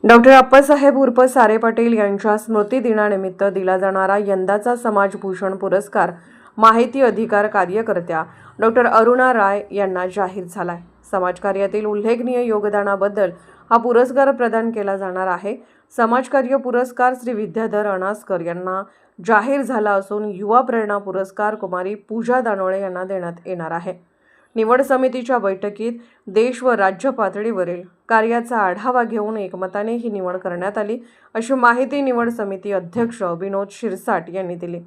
Doctor Appasaheb उर्फ सारे पाटील यांच्या स्मृती दिनानिमित्त दिला जाणारा यंदाचा समाजभूषण पुरस्कार माहिती अधिकार कार्यकर्त्या डॉक्टर अरुणा राय यांना जाहीर झालाय। समाजकार्यातील उल्लेखनीय योगदानाबद्दल हा पुरस्कार प्रदान केला जाणार आहे। समाजकार्य पुरस्कार श्री विद्याधर अनासकर यांना जाहीर झाला असून युवा प्रेरणा पुरस्कार कुमारी पूजा दानोळे यांना देण्यात येणार आहे। निवड समितीच्या बैठकीत देश व राज्य पातळीवरील कार्याचा आढावा घेऊन एकमताने ही निवड करण्यात आली, अशी माहिती निवड समिती अध्यक्ष विनोद शिरसाट यांनी दिली।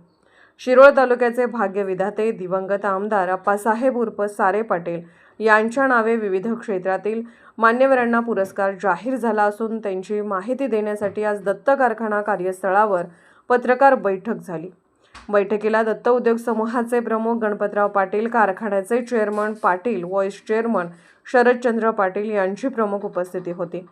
शिरोळ तालुक्याचे भाग्यविधाते दिवंगत आमदार अप्पासाहेब उर्फ सारे पाटील यांच्या नावे विविध क्षेत्रातील मान्यवरांना पुरस्कार जाहीर झाला असून त्यांची माहिती देण्यासाठी आज दत्त कारखाना कार्यस्थळावर पत्रकार बैठक झाली। बैठकीला दत्त उद्योग समूहाचे प्रमुख गणपतराव पाटील, कारखान्याचे chairman Patil, vice chairman Sharadchandra Patil यांची प्रमुख उपस्थिती होती।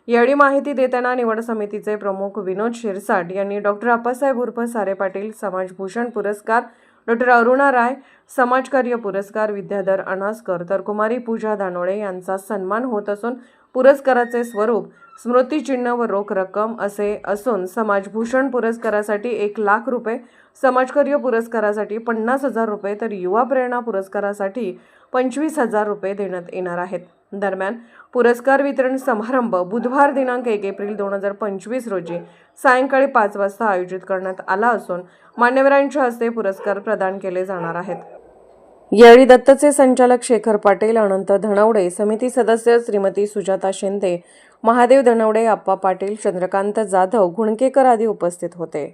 यावेळी माहिती देताना निवड समितीचे प्रमुख विनोद शिरसाट यांनी डॉक्टर अप्पासाहेब उर्फ सारे पाटील समाजभूषण पुरस्कार, डॉक्टर अरुणा राय समाजकार्य पुरस्कार, विद्याधर अनासकर तर कुमारी पूजा दानोळे यांचा सन्मान होत असून पुरस्काराचे स्वरूप स्मृतिचिन्ह व रोख रक्कम असे असून समाजभूषण पुरस्कारासाठी 1 लाख रुपये, समाजकार्य पुरस्कारासाठी 50,000 रुपये तर युवा प्रेरणा पुरस्कारासाठी 25,000 रुपये देण्यात येणार आहेत। दरम्यान पुरस्कार वितरण समारंभ बुधवार दिनांक 1 एप्रिल 2025 रोजी सायंकाळी 5 वाजता आयोजित करण्यात आला असून मान्यवरांच्या हस्ते पुरस्कार प्रदान केले जाणार आहेत। यावेळी दत्तचे संचालक शेखर पाटील, अनंत धनवडे, समिती सदस्य श्रीमती सुजाता शिंदे, महादेव धनवडे, अप्पा पाटील, चंद्रकांत जाधव, गुणकेकर आदी उपस्थित होते।